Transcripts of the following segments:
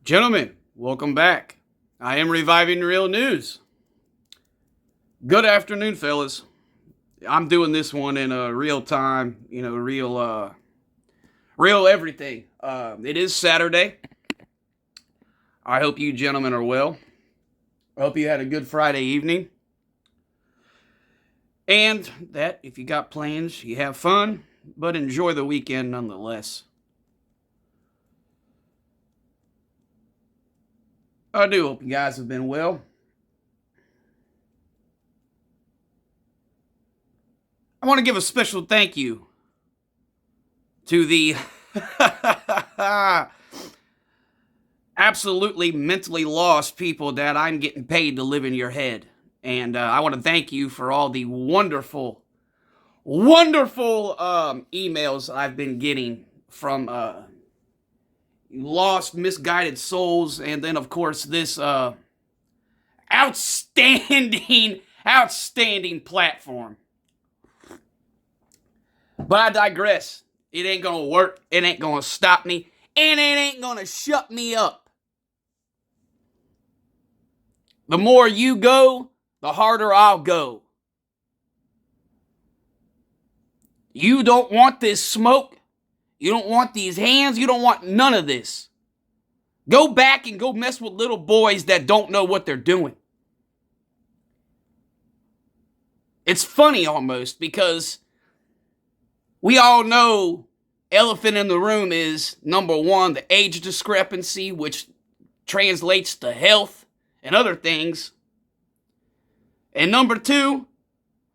Gentlemen, welcome back. I am reviving real news. Good afternoon, fellas. I'm doing this one in real time, real everything. It is Saturday. I hope you gentlemen are well. I hope you had a good Friday evening. And that if you got plans, you have fun, but enjoy the weekend nonetheless. I do hope you guys have been well. I want to give a special thank you to the absolutely mentally lost people that I'm getting paid to live in your head. And I want to thank you for all the wonderful emails I've been getting from lost, misguided souls. And then, of course, this outstanding platform. But I digress. It ain't gonna work. It ain't gonna stop me. And it ain't gonna shut me up. The more you go, the harder I'll go. You don't want this smoke. You don't want these hands. You don't want none of this. Go back and go mess with little boys that don't know what they're doing. It's funny almost because we all know elephant in the room is, number one, the age discrepancy, which translates to health and other things. And number two,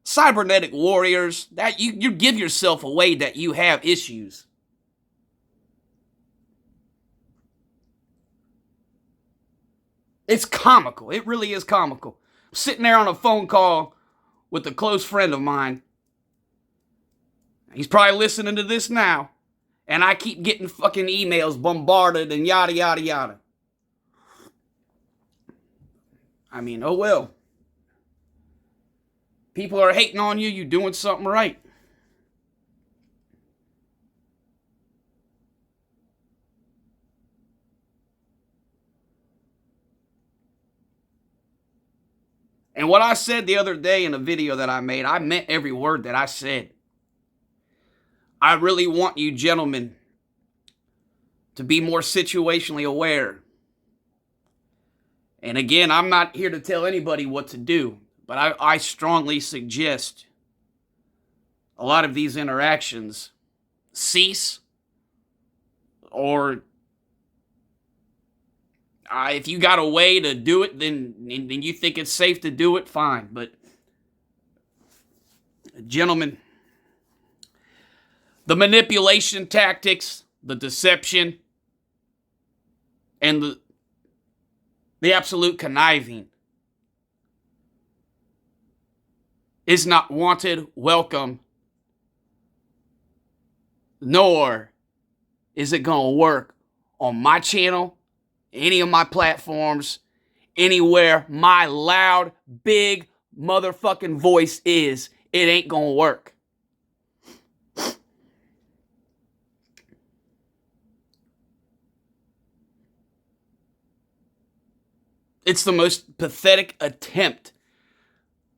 cybernetic warriors, that you give yourself away that you have issues. It's comical. It really is comical. I'm sitting there on a phone call with a close friend of mine. He's probably listening to this now. And I keep getting fucking emails bombarded and yada, yada, yada. I mean, oh well. People are hating on you. You doing something right. And what I said the other day in a video that I made, I meant every word that I said. I really want you gentlemen to be more situationally aware. And again, I'm not here to tell anybody what to do, but I strongly suggest a lot of these interactions cease, or if you got a way to do it, then you think it's safe to do it, fine. But gentlemen, the manipulation tactics, the deception, and the absolute conniving is not wanted, welcome, nor is it going to work on my channel, any of my platforms, anywhere my loud, big motherfucking voice is. It ain't going to work. It's the most pathetic attempt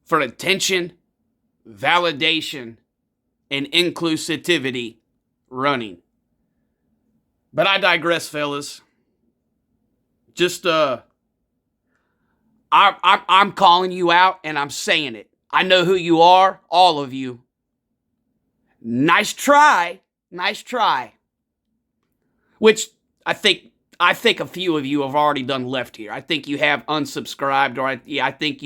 for attention, validation, and inclusivity running. But I digress, fellas. Just, I'm calling you out and I'm saying it. I know who you are, all of you. Nice try. Which I think a few of you have already done left here. I think you have unsubscribed, or I think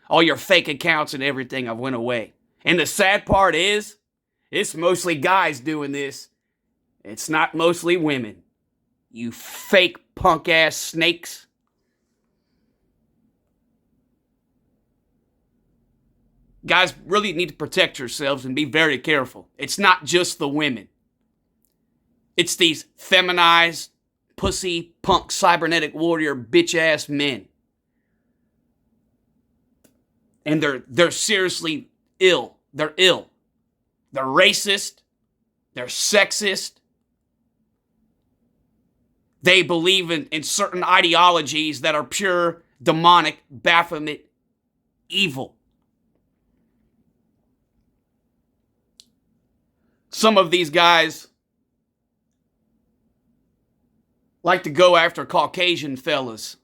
all your fake accounts and everything have went away. And the sad part is, it's mostly guys doing this. It's not mostly women. You fake punk-ass snakes. Guys really need to protect yourselves and be very careful. It's not just the women. It's these feminized, pussy, punk, cybernetic warrior, bitch-ass men. And they're seriously ill. They're ill. They're racist. They're sexist. They believe in certain ideologies that are pure demonic, Baphomet evil. Some of these guys like to go after Caucasian fellas.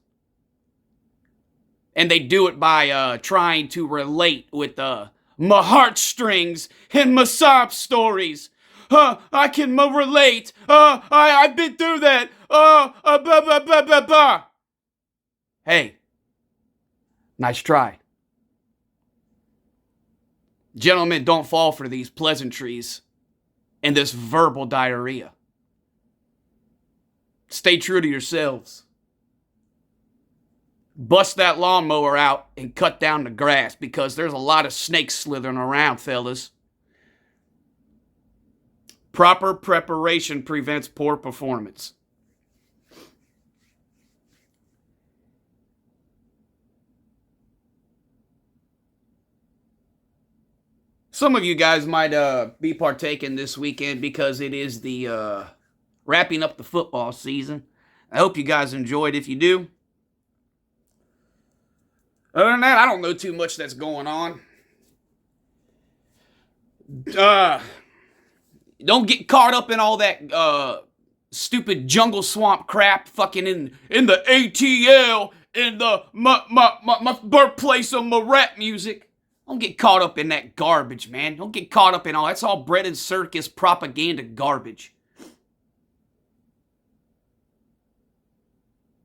And they do it by trying to relate with my heartstrings and my sob stories. I can relate. I've been through that. Blah, blah, blah, blah, blah. Hey, nice try. Gentlemen, don't fall for these pleasantries and this verbal diarrhea. Stay true to yourselves. Bust that lawnmower out and cut down the grass, because there's a lot of snakes slithering around, fellas. Proper preparation prevents poor performance. Some of you guys might be partaking this weekend because it is the wrapping up the football season. I hope you guys enjoyed. If you do, other than that, I don't know too much that's going on. Don't get caught up in all that stupid jungle swamp crap fucking in the ATL, in the my birthplace of my rap music. Don't get caught up in that garbage, man. Don't get caught up in all that's all bread and circus propaganda garbage.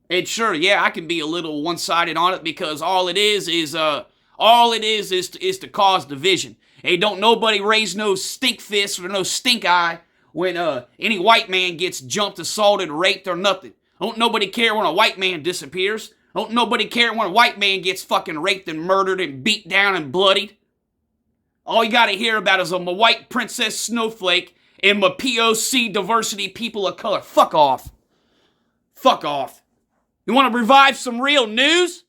And sure, yeah, I can be a little one-sided on it, because all it is to cause division. Hey, don't nobody raise no stink fist or no stink eye when any white man gets jumped, assaulted, raped, or nothing. Don't nobody care when a white man disappears. Don't nobody care when a white man gets fucking raped and murdered and beat down and bloodied. All you gotta hear about is a my white princess snowflake and my POC diversity people of color. Fuck off. Fuck off. You want to revive some real news?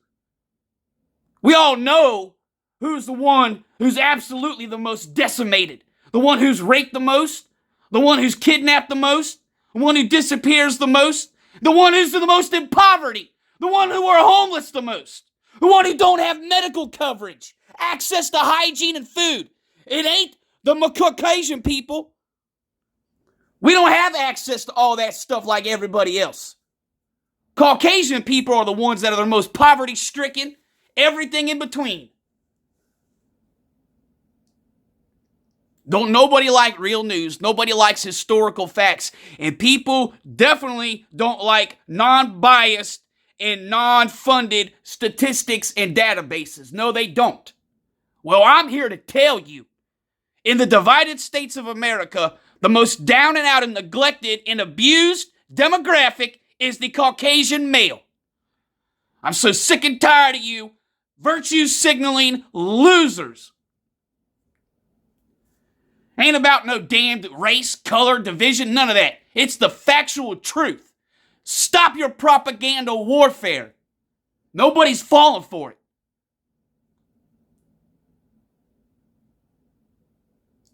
We all know who's the one who's absolutely the most decimated. The one who's raped the most. The one who's kidnapped the most. The one who disappears the most. The one who's the most in poverty. The one who are homeless the most. The one who don't have medical coverage. Access to hygiene and food. It ain't the Caucasian people. We don't have access to all that stuff like everybody else. Caucasian people are the ones that are the most poverty-stricken, everything in between. Don't nobody like real news. Nobody likes historical facts. And people definitely don't like non-biased and non-funded statistics and databases. No, they don't. Well, I'm here to tell you, in the divided states of America, the most down and out and neglected and abused demographic is the Caucasian male. I'm so sick and tired of you virtue signaling losers. Ain't about no damned race, color, division, none of that. It's the factual truth. Stop your propaganda warfare. Nobody's falling for it.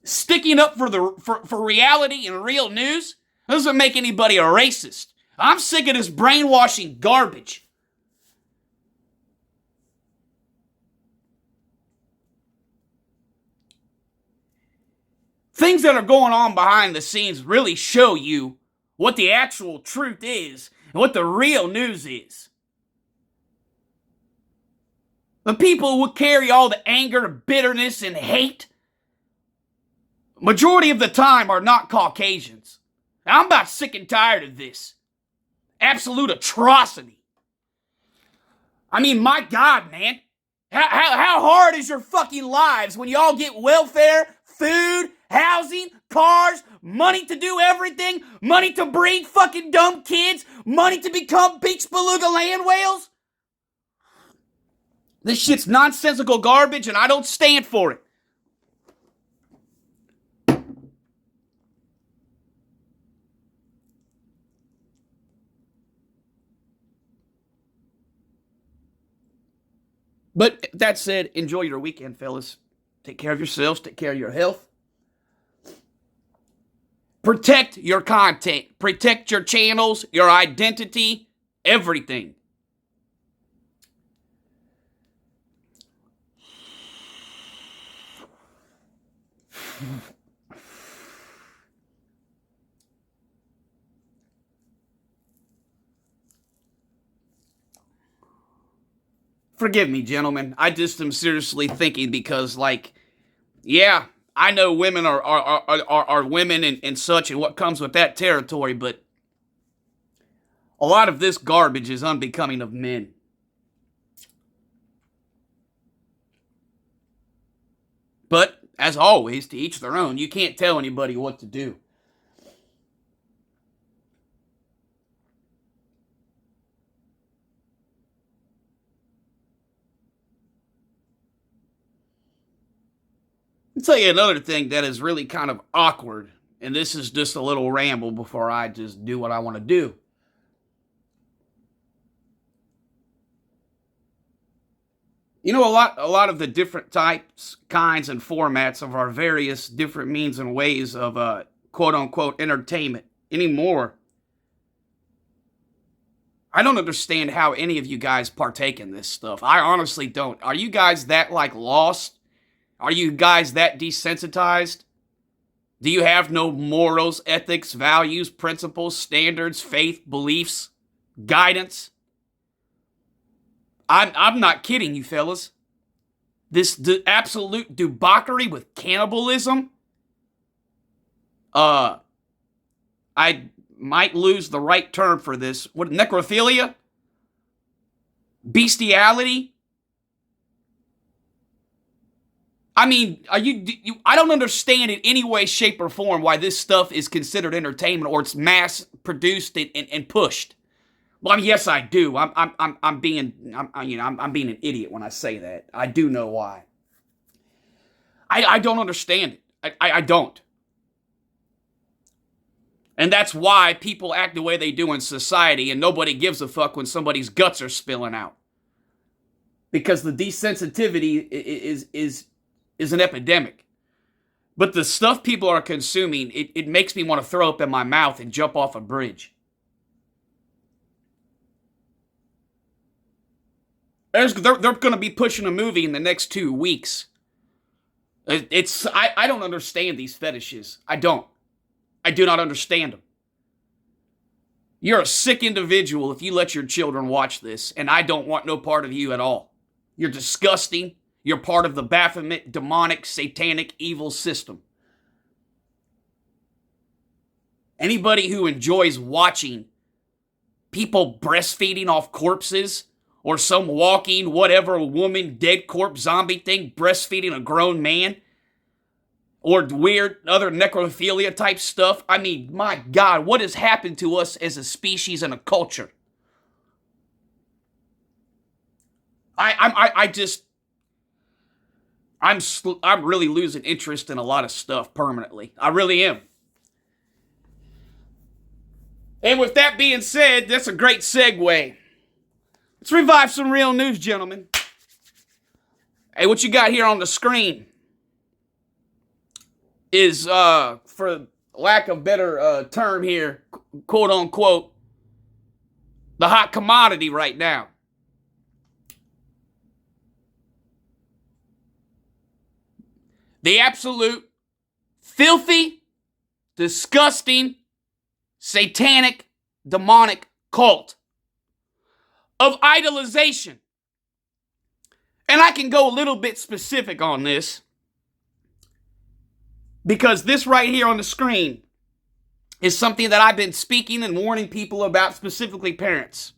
Sticking up for reality and real news doesn't make anybody a racist. I'm sick of this brainwashing garbage. Things that are going on behind the scenes really show you what the actual truth is and what the real news is. The people who carry all the anger, bitterness, and hate, majority of the time are not Caucasians. I'm about sick and tired of this. Absolute atrocity. I mean, my God, man. How hard is your fucking lives when y'all get welfare, food, housing, cars, money to do everything, money to breed fucking dumb kids, money to become beach beluga land whales? This shit's nonsensical garbage and I don't stand for it. But that said, enjoy your weekend, fellas. Take care of yourselves. Take care of your health. Protect your content. Protect your channels, your identity, everything. Forgive me, gentlemen. I just am seriously thinking because, like, yeah, I know women are women and such and what comes with that territory, but a lot of this garbage is unbecoming of men. But, as always, to each their own. You can't tell anybody what to do. I'll tell you another thing that is really kind of awkward, and this is just a little ramble before I just do what I want to do. You know, a lot of the different types, kinds, and formats of our various different means and ways of quote-unquote entertainment anymore. I don't understand how any of you guys partake in this stuff. I honestly don't. Are you guys that, like, lost? Are you guys that desensitized? Do you have no morals, ethics, values, principles, standards, faith, beliefs, guidance? I'm not kidding you, fellas. This absolute debauchery with cannibalism. I might lose the right term for this. What, necrophilia? Bestiality? I mean, I don't understand in any way, shape, or form why this stuff is considered entertainment or it's mass produced and pushed. Well, I mean, yes, I do. I'm being an idiot when I say that. I do know why. I don't understand it. I don't. And that's why people act the way they do in society, and nobody gives a fuck when somebody's guts are spilling out. Because the desensitivity is an epidemic. But the stuff people are consuming, it makes me want to throw up in my mouth and jump off a bridge. They're going to be pushing a movie in the next 2 weeks. I don't understand these fetishes. I don't. I do not understand them. You're a sick individual if you let your children watch this, and I don't want no part of you at all. You're disgusting. You're part of the Baphomet, demonic, satanic, evil system. Anybody who enjoys watching people breastfeeding off corpses, or some walking, whatever, woman, dead corpse, zombie thing, breastfeeding a grown man, or weird other necrophilia type stuff. I mean, my God, what has happened to us as a species and a culture? I'm really losing interest in a lot of stuff permanently. I really am. And with that being said, that's a great segue. Let's revive some real news, gentlemen. Hey, what you got here on the screen is, for lack of better term here, quote unquote, the hot commodity right now. The absolute filthy, disgusting, satanic, demonic cult of idolization. And I can go a little bit specific on this, because this right here on the screen is something that I've been speaking and warning people about, specifically parents.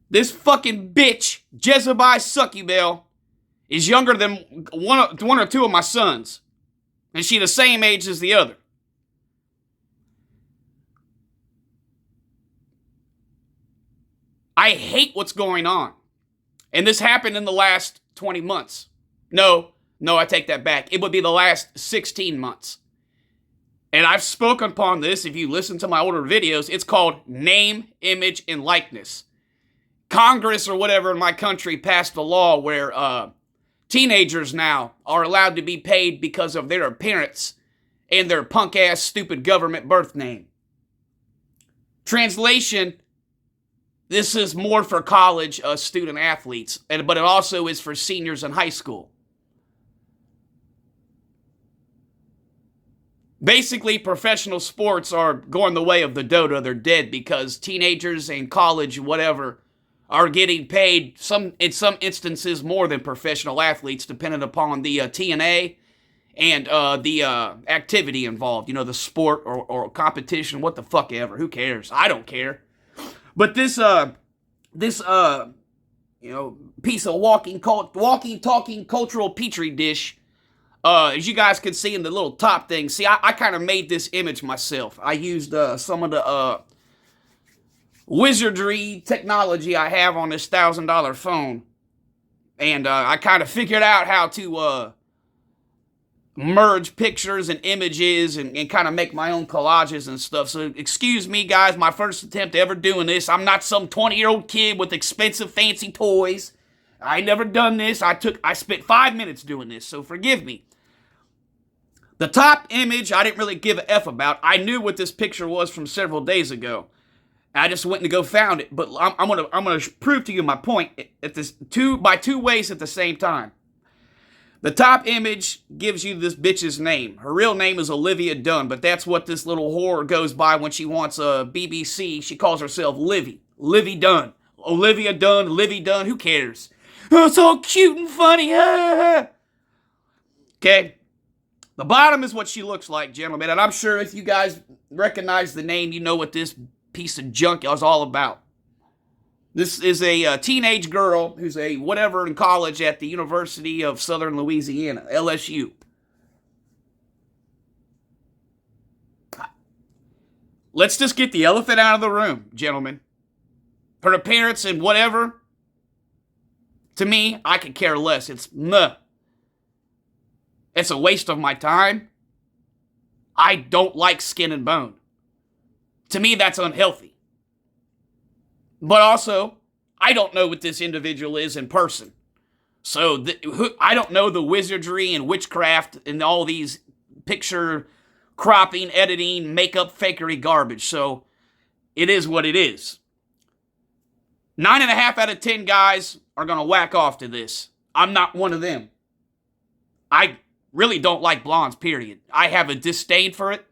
This fucking bitch, Jezebel Succubel, is younger than one or two of my sons. And she the same age as the other. I hate what's going on. And this happened in the last 20 months. No, I take that back. It would be the last 16 months. And I've spoken upon this. If you listen to my older videos, it's called name, image, and likeness. Congress or whatever in my country passed a law where teenagers now are allowed to be paid because of their appearance and their punk-ass, stupid government birth name. Translation, this is more for college student athletes, but it also is for seniors in high school. Basically, professional sports are going the way of the dodo. They're dead because teenagers and college, whatever, are getting paid, in some instances, more than professional athletes, depending upon the TNA and the activity involved. You know, the sport or competition, what the fuck ever. Who cares? I don't care. But this piece of walking, talking cultural petri dish, as you guys can see in the little top thing, see, I kind of made this image myself. I used some of the wizardry technology I have on this $1,000 phone, and I kind of figured out how to merge pictures and images and kind of make my own collages and stuff. So excuse me, guys, my first attempt ever doing this. I'm not some 20-year-old kid with expensive fancy toys. I never done this. I spent 5 minutes doing this, so forgive me. The top image I didn't really give a F about. I knew what this picture was from several days ago. I just went and go found it, but I'm gonna prove to you my point by two ways at the same time. The top image gives you this bitch's name. Her real name is Olivia Dunn, but that's what this little whore goes by when she wants a BBC. She calls herself Livy. Livy Dunn. Olivia Dunn, Livy Dunn, who cares? Oh, it's all cute and funny. Okay. The bottom is what she looks like, gentlemen, and I'm sure if you guys recognize the name, you know what this piece of junk is all about. This is a teenage girl who's a whatever in college at the University of Southern Louisiana, LSU. Let's just get the elephant out of the room, gentlemen. Her appearance and whatever, to me, I could care less. It's meh. It's a waste of my time. I don't like skin and bone. To me, that's unhealthy. But also, I don't know what this individual is in person. So, I don't know the wizardry and witchcraft and all these picture cropping, editing, makeup, fakery garbage. So, it is what it is. 9.5 out of 10 guys are going to whack off to this. I'm not one of them. I really don't like blondes, period. I have a disdain for it.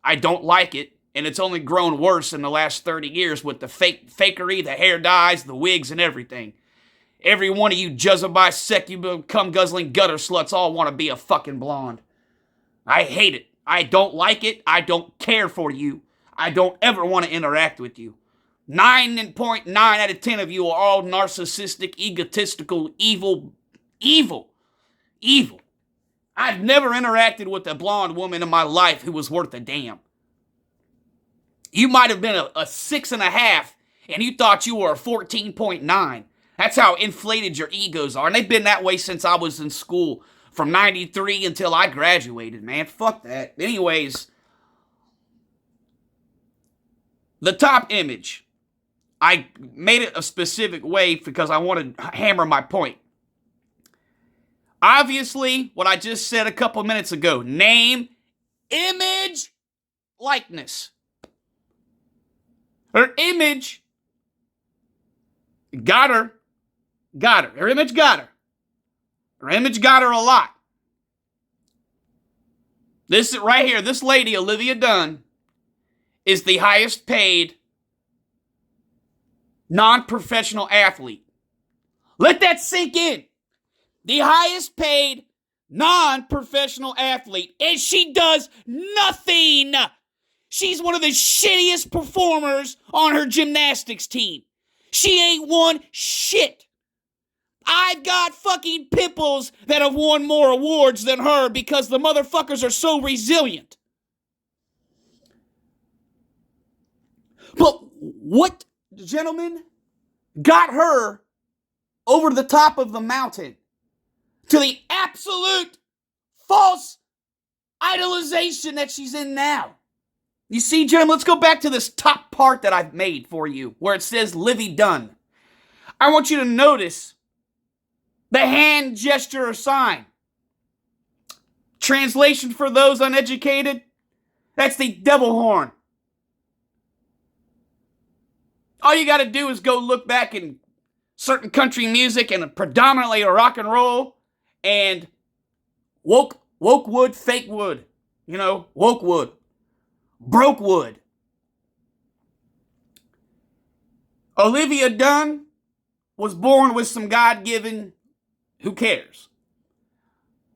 I don't like it. And it's only grown worse in the last 30 years with the fakery, the hair dyes, the wigs, and everything. Every one of you Jezebel succubus, cum-guzzling gutter sluts all want to be a fucking blonde. I hate it. I don't like it. I don't care for you. I don't ever want to interact with you. 9.9 out of 10 of you are all narcissistic, egotistical, evil. I've never interacted with a blonde woman in my life who was worth a damn. You might have been a 6.5, and you thought you were a 14.9. That's how inflated your egos are. And they've been that way since I was in school, from 93 until I graduated, man. Fuck that. Anyways, the top image. I made it a specific way because I want to hammer my point. Obviously, what I just said a couple minutes ago. Name, image, likeness. Her image got her. Her image got her. Her image got her a lot. This right here, this lady, Olivia Dunn, is the highest paid non-professional athlete. Let that sink in. The highest paid non-professional athlete. And she does nothing. She's one of the shittiest performers on her gymnastics team. She ain't won shit. I've got fucking pimples that have won more awards than her because the motherfuckers are so resilient. But what, gentlemen, got her over the top of the mountain to the absolute false idolization that she's in now? You see, gentlemen, let's go back to this top part that I've made for you, where it says Livy Dunn. I want you to notice the hand gesture or sign. Translation for those uneducated, that's the devil horn. All you got to do is go look back in certain country music and predominantly rock and roll and woke wood, fake wood. You know, woke wood, broke wood. Olivia Dunn was born with some God-given, who cares?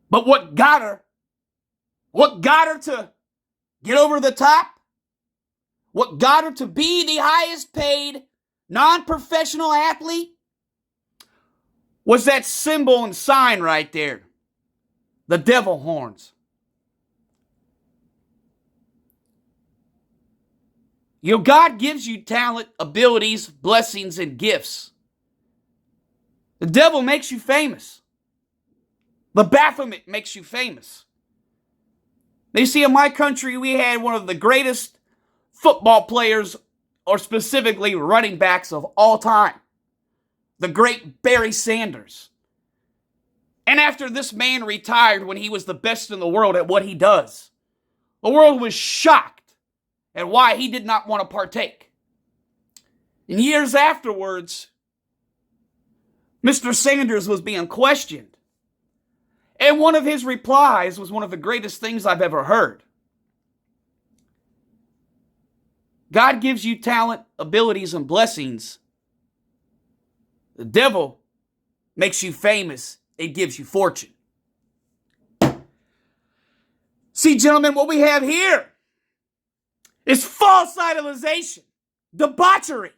But what got her to get over the top, what got her to be the highest paid non-professional athlete, was that symbol and sign right there. The devil horns. You know, God gives you talent, abilities, blessings, and gifts. The devil makes you famous. The Baphomet makes you famous. You see, in my country, we had one of the greatest football players, or specifically running backs of all time. The great Barry Sanders. And after this man retired when he was the best in the world at what he does, the world was shocked at why he did not want to partake. And years afterwards, Mr. Sanders was being questioned. And one of his replies was one of the greatest things I've ever heard. God gives you talent, abilities, and blessings. The devil makes you famous. It gives you fortune. See, gentlemen, what we have here is false idolization, debauchery.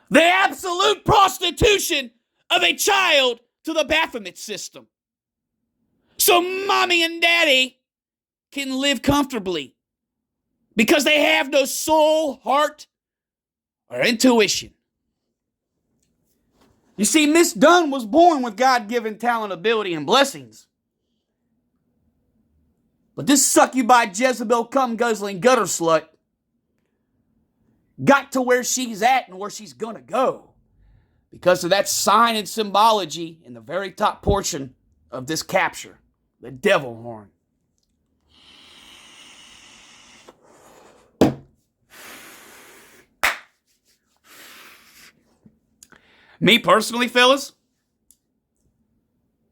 The absolute prostitution of a child to the Baphomet system. So mommy and daddy can live comfortably because they have no soul, heart, or intuition. You see, Miss Dunn was born with God-given talent, ability, and blessings. But this succubus Jezebel cum-guzzling gutter slut got to where she's at and where she's going to go because of that sign and symbology in the very top portion of this capture, the devil horn. Me personally, fellas,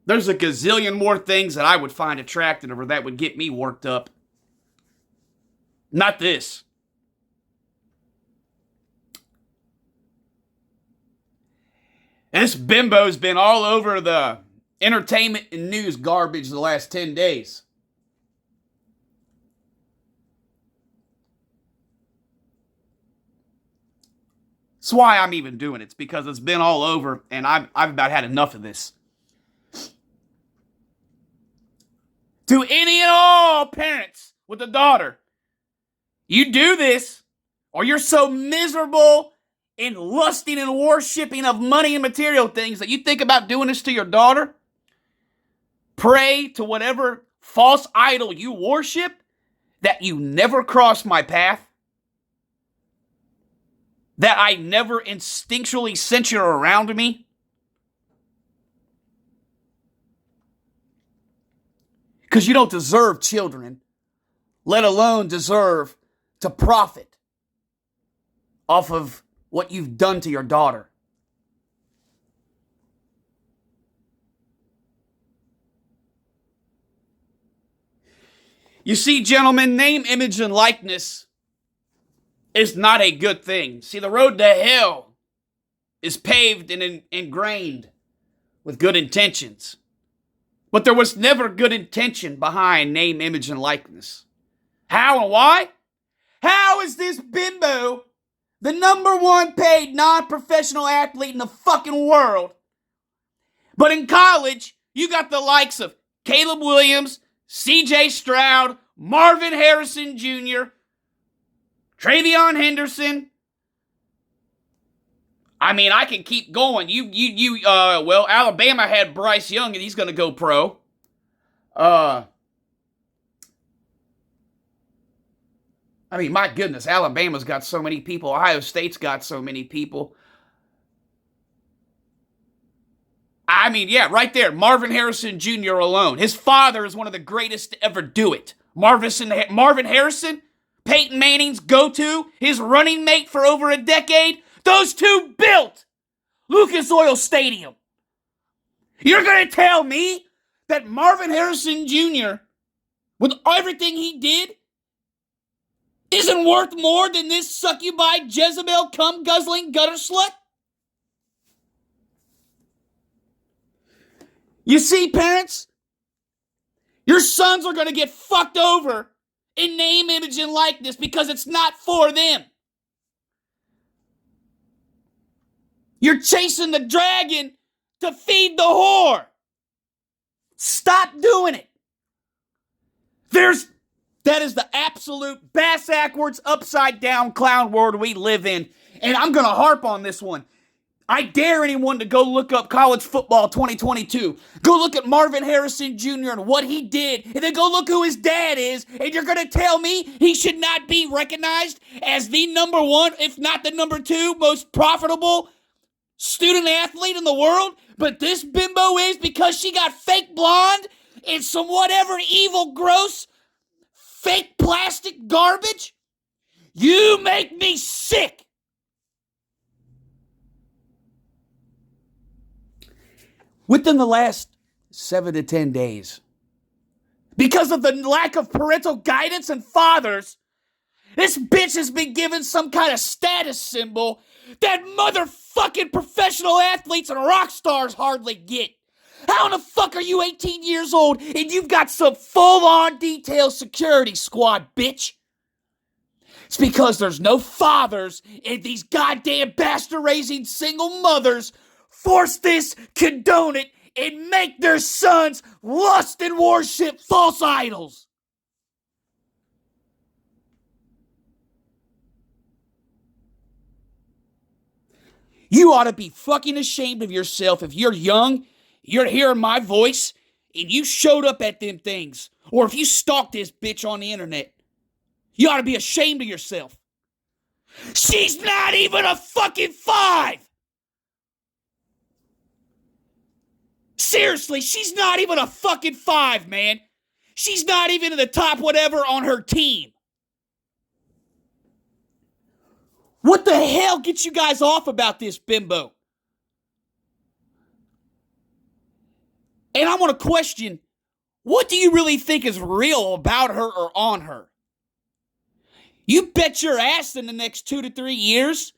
there's a gazillion more things that I would find attractive or that would get me worked up. Not this. And this bimbo's been all over the entertainment and news garbage the last 10 days. That's why I'm even doing it. It's because it's been all over and I've about had enough of this. To any and all parents with a daughter, you do this or you're so miserable in lusting and worshiping of money and material things that you think about doing this to your daughter. Pray to whatever false idol you worship that you never cross my path. That I never instinctually sense you're around me. Because you don't deserve children, let alone deserve to profit off of what you've done to your daughter. You see, gentlemen, name, image, and likeness is not a good thing. See, the road to hell is paved and ingrained with good intentions. But there was never good intention behind name, image, and likeness. How and why? How is this bimbo the number one paid non-professional athlete in the fucking world? But in college, you got the likes of Caleb Williams, C.J. Stroud, Marvin Harrison Jr., Travion Henderson. I mean, I can keep going. Well, Alabama had Bryce Young, and he's going to go pro. I mean, my goodness, Alabama's got so many people. Ohio State's got so many people. I mean, yeah, right there. Marvin Harrison Jr. alone. His father is one of the greatest to ever do it. Marvin Harrison, Peyton Manning's go-to, his running mate for over a decade. Those two built Lucas Oil Stadium. You're going to tell me that Marvin Harrison Jr., with everything he did, isn't worth more than this succubi Jezebel cum-guzzling gutter slut? You see, parents, your sons are going to get fucked over in name, image, and likeness because it's not for them. You're chasing the dragon to feed the whore. Stop doing it. That is the absolute bass-ackwards, upside-down clown world we live in. And I'm going to harp on this one. I dare anyone to go look up college football 2022. Go look at Marvin Harrison Jr. and what he did, and then go look who his dad is, and you're going to tell me he should not be recognized as the number one, if not the number two, most profitable student athlete in the world? But this bimbo is because she got fake blonde and some whatever evil, gross, fake plastic garbage? You make me sick. Within the last 7 to 10 days, because of the lack of parental guidance and fathers, this bitch has been given some kind of status symbol that motherfucking professional athletes and rock stars hardly get. How in the fuck are you 18 years old and you've got some full-on detailed security squad, bitch? It's because there's no fathers and these goddamn bastard-raising single mothers force this, condone it, and make their sons lust and worship false idols. You ought to be fucking ashamed of yourself if you're young, you're hearing my voice, and you showed up at them things. Or if you stalked this bitch on the internet. You ought to be ashamed of yourself. She's not even a fucking 5! Seriously, she's not even a fucking 5, man. She's not even in the top whatever on her team. What the hell gets you guys off about this bimbo? And I want to question, what do you really think is real about her or on her? You bet your ass in the next 2 to 3 years,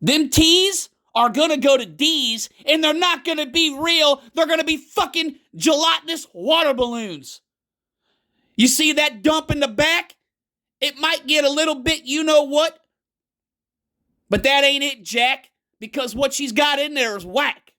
them T's are going to go to D's, and they're not going to be real. They're going to be fucking gelatinous water balloons. You see that dump in the back? It might get a little bit you know what, but that ain't it, Jack, because what she's got in there is whack.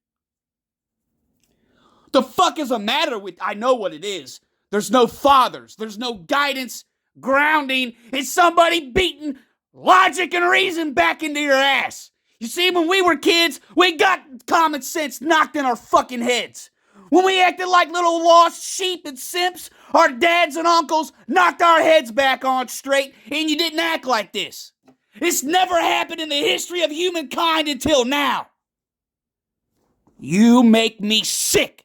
The fuck is the matter with, I know what it is. There's no fathers. There's no guidance, grounding. It's somebody beating logic and reason back into your ass. You see, when we were kids, we got common sense knocked in our fucking heads. When we acted like little lost sheep and simps, our dads and uncles knocked our heads back on straight, and you didn't act like this. It's never happened in the history of humankind until now. You make me sick.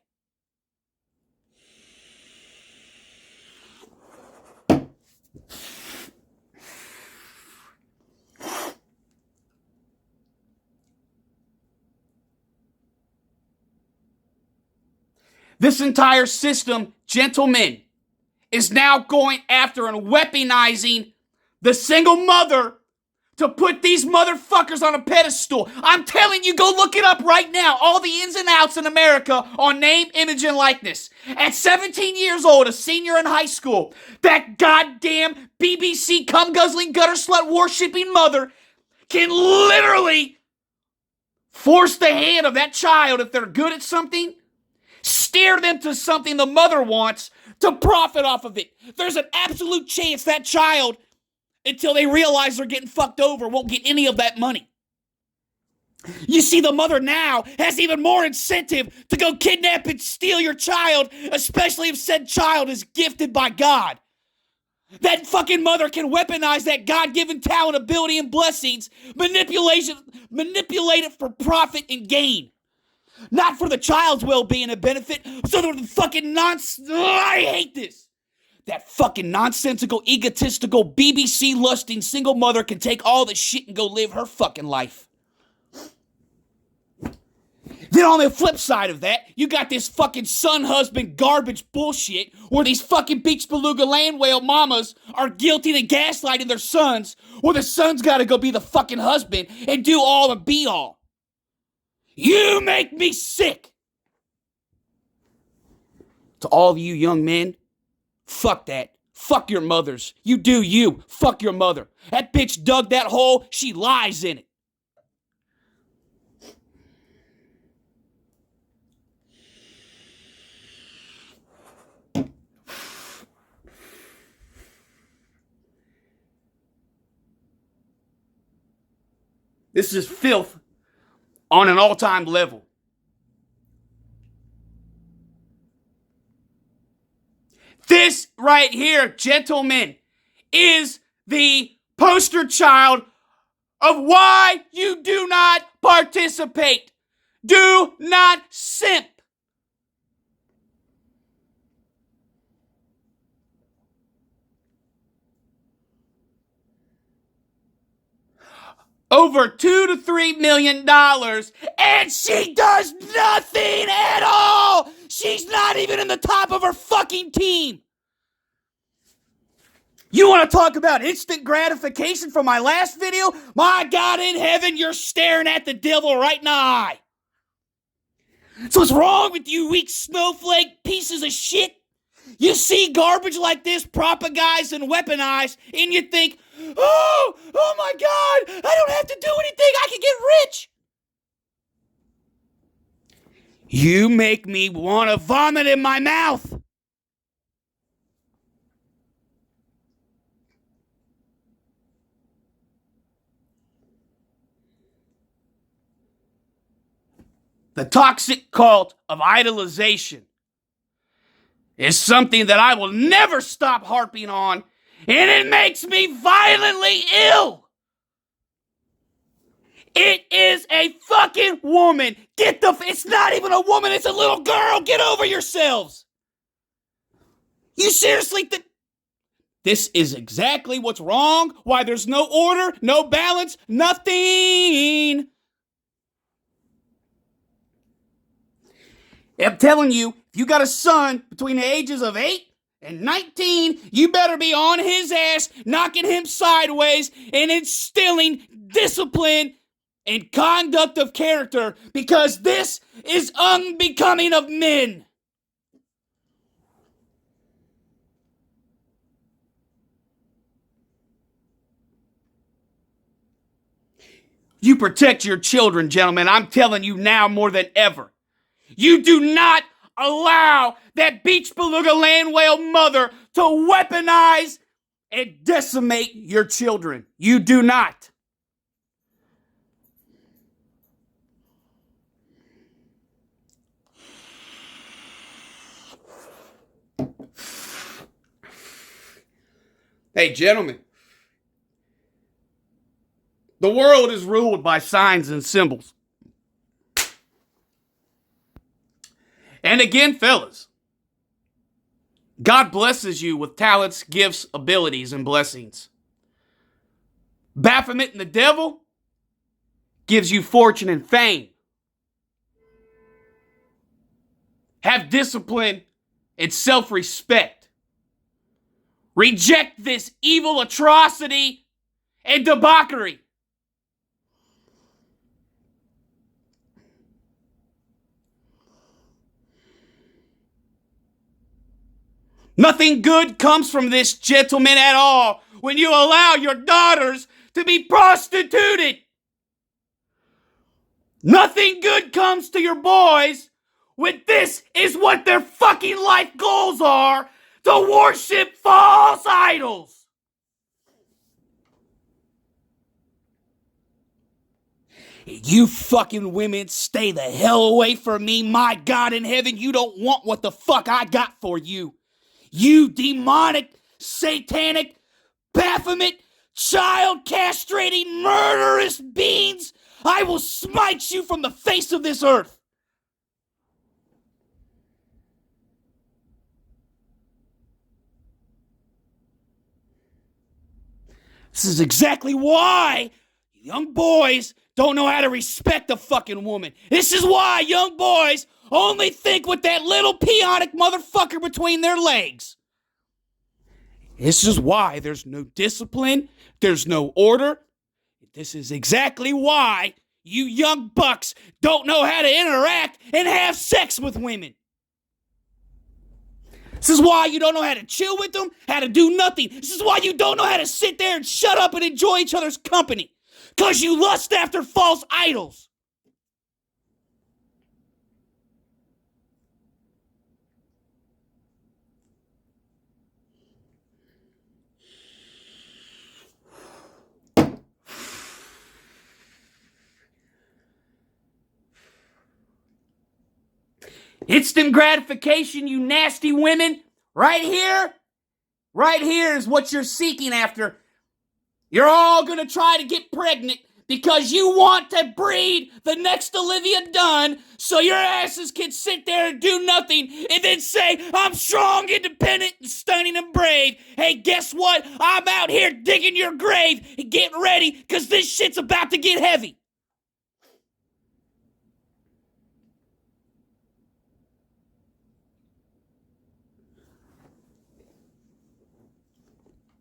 This entire system, gentlemen, is now going after and weaponizing the single mother to put these motherfuckers on a pedestal. I'm telling you, go look it up right now. All the ins and outs in America on name, image, and likeness. At 17 years old, a senior in high school, that goddamn BBC cum-guzzling, gutter-slut worshipping mother can literally force the hand of that child, if they're good at something, steer them to something the mother wants to profit off of it. There's an absolute chance that child, until they realize they're getting fucked over, won't get any of that money. You see, the mother now has even more incentive to go kidnap and steal your child, especially if said child is gifted by God. That fucking mother can weaponize that God-given talent, ability, and blessings, manipulate it for profit and gain. not for the child's well-being and benefit, so the fucking nonsense. I hate this. That fucking nonsensical, egotistical, BBC-lusting single mother can take all the shit and go live her fucking life. Then on the flip side of that, you got this fucking son-husband garbage bullshit where these fucking beach beluga land whale mamas are guilty and gaslighting their sons, where the son's gotta go be the fucking husband and do all the be-all. You make me sick! To all of you young men, fuck that. Fuck your mothers. You do you. Fuck your mother. That bitch dug that hole, she lies in it. This is filth on an all-time level. This right here, gentlemen, is the poster child of why you do not participate. Do not simp. Over $2 to $3 million, and she does nothing at all. She's not even in the top of her fucking team. You want to talk about instant gratification from my last video? My God in heaven, you're staring at the devil right in the eye. So what's wrong with you weak snowflake pieces of shit? You see garbage like this propagized and weaponized, and you think, oh my God, I don't have to do anything, I can get rich. You make me want to vomit in my mouth. The toxic cult of idolization is something that I will never stop harping on, and it makes me violently ill. It is a fucking woman. It's not even a woman, it's a little girl. Get over yourselves. You seriously think this is exactly what's wrong? Why there's no order, no balance, nothing. I'm telling you, if you got a son between the ages of 8 and 19, you better be on his ass, knocking him sideways, and instilling discipline and conduct of character, because this is unbecoming of men. You protect your children, gentlemen. I'm telling you now more than ever. You do not allow that beach beluga land whale mother to weaponize and decimate your children. You do not. Hey, gentlemen. The world is ruled by signs and symbols. And again, fellas, God blesses you with talents, gifts, abilities, and blessings. Baphomet and the devil gives you fortune and fame. Have discipline and self-respect. Reject this evil atrocity and debauchery. Nothing good comes from this, gentlemen, at all when you allow your daughters to be prostituted. Nothing good comes to your boys when this is what their fucking life goals are, to worship false idols. You fucking women, stay the hell away from me. My God in heaven, you don't want what the fuck I got for you. You demonic, satanic, Baphomet, child castrating, murderous beings. I will smite you from the face of this earth. This is exactly why young boys don't know how to respect a fucking woman. This is why young boys only think with that little peonic motherfucker between their legs. This is why there's no discipline, there's no order. This is exactly why you young bucks don't know how to interact and have sex with women. This is why you don't know how to chill with them, how to do nothing. This is why you don't know how to sit there and shut up and enjoy each other's company. Because you lust after false idols. Instant gratification, you nasty women. Right here is what you're seeking after. You're all going to try to get pregnant because you want to breed the next Olivia Dunn so your asses can sit there and do nothing and then say, I'm strong, independent, and stunning and brave. Hey, guess what? I'm out here digging your grave. Get ready because this shit's about to get heavy.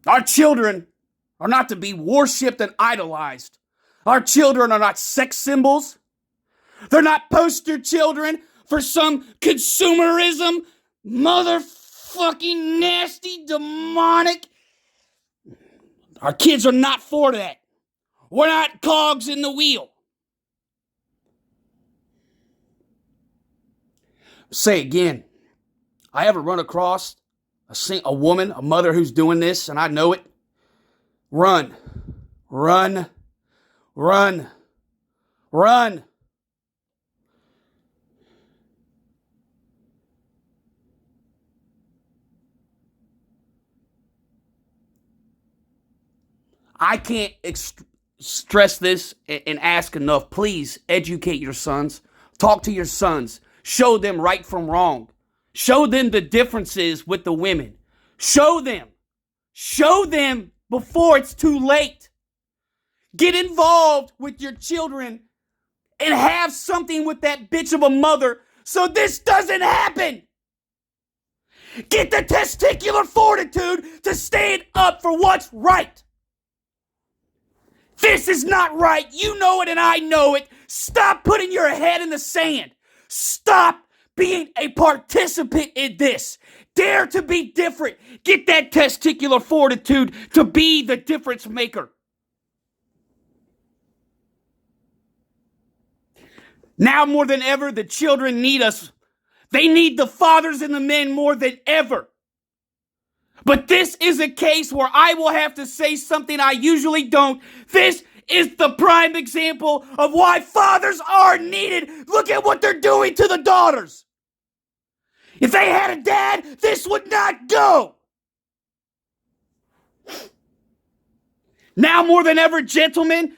Our children are not to be worshipped and idolized. Our children are not sex symbols. They're not poster children for some consumerism, motherfucking nasty, demonic. Our kids are not for that. We're not cogs in the wheel. Say again, I ever run across a woman, a mother who's doing this, and I know it. Run, run, run, run. I can't stress this and ask enough. Please educate your sons. Talk to your sons. Show them right from wrong. Show them the differences with the women. Show them. Show them before it's too late. Get involved with your children and have something with that bitch of a mother so this doesn't happen. Get the testicular fortitude to stand up for what's right. This is not right. You know it and I know it. Stop putting your head in the sand. Stop being a participant in this. Dare to be different. Get that testicular fortitude to be the difference maker. Now more than ever, the children need us. They need the fathers and the men more than ever. But this is a case where I will have to say something I usually don't. This is the prime example of why fathers are needed. Look at what they're doing to the daughters. If they had a dad, this would not go. Now more than ever, gentlemen,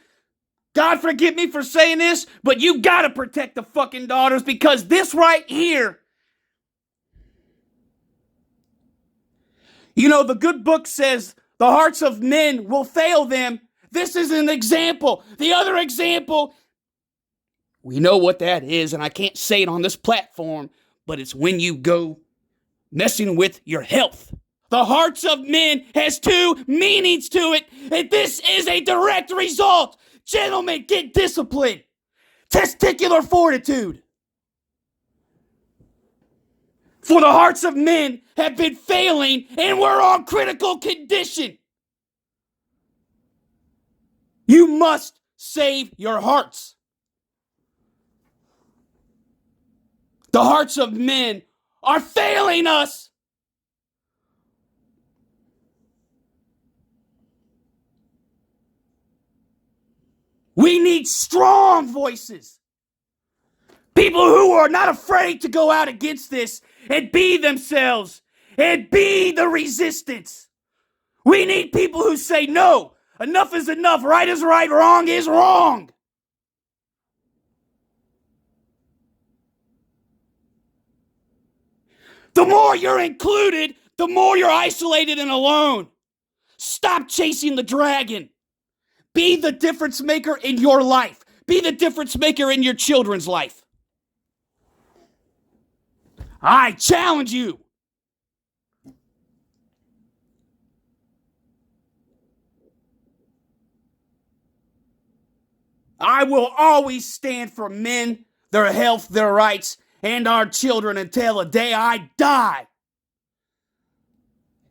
God forgive me for saying this, but you gotta protect the fucking daughters because this right here, you know, the good book says the hearts of men will fail them. This is an example. The other example, we know what that is, and I can't say it on this platform, but it's when you go messing with your health. The hearts of men has two meanings to it, and this is a direct result. Gentlemen, get disciplined. Testicular fortitude. For the hearts of men have been failing, and we're on critical condition. You must save your hearts. The hearts of men are failing us. We need strong voices. People who are not afraid to go out against this and be themselves and be the resistance. We need people who say, no, enough is enough, right is right, wrong is wrong. The more you're included, the more you're isolated and alone. Stop chasing the dragon. Be the difference maker in your life. Be the difference maker in your children's life. I challenge you. I will always stand for men, their health, their rights, and our children until the day I die.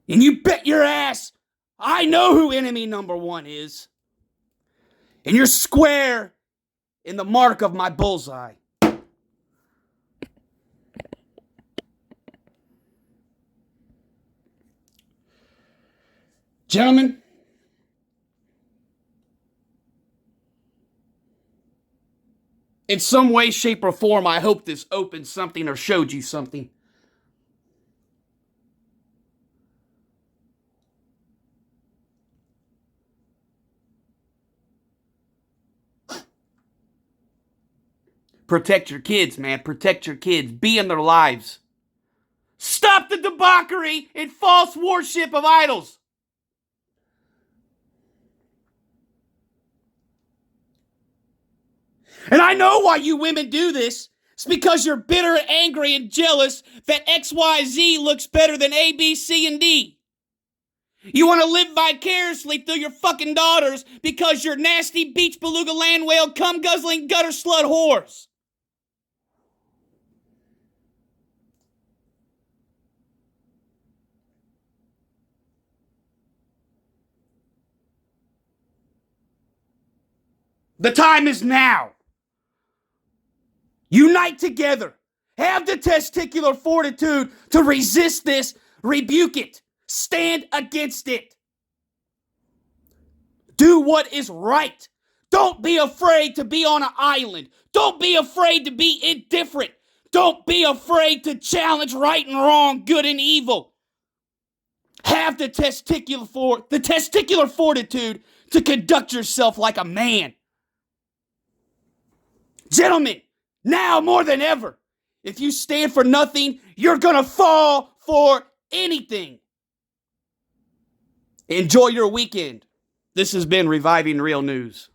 And you bet your ass I know who enemy number one is. And you're square in the mark of my bullseye. Gentlemen, in some way, shape, or form, I hope this opened something or showed you something. Protect your kids, man. Protect your kids. Be in their lives. Stop the debauchery and false worship of idols. And I know why you women do this. It's because you're bitter and angry and jealous that XYZ looks better than A, B, C, and D. You want to live vicariously through your fucking daughters because you're nasty beach beluga land whale cum guzzling gutter slut whores. The time is now. Unite together. Have the testicular fortitude to resist this, rebuke it, stand against it. Do what is right. Don't be afraid to be on an island. Don't be afraid to be indifferent. Don't be afraid to challenge right and wrong, good and evil. Have the testicular fortitude to conduct yourself like a man. Gentlemen, now more than ever, if you stand for nothing, you're gonna fall for anything. Enjoy your weekend. This has been Reviving Real News.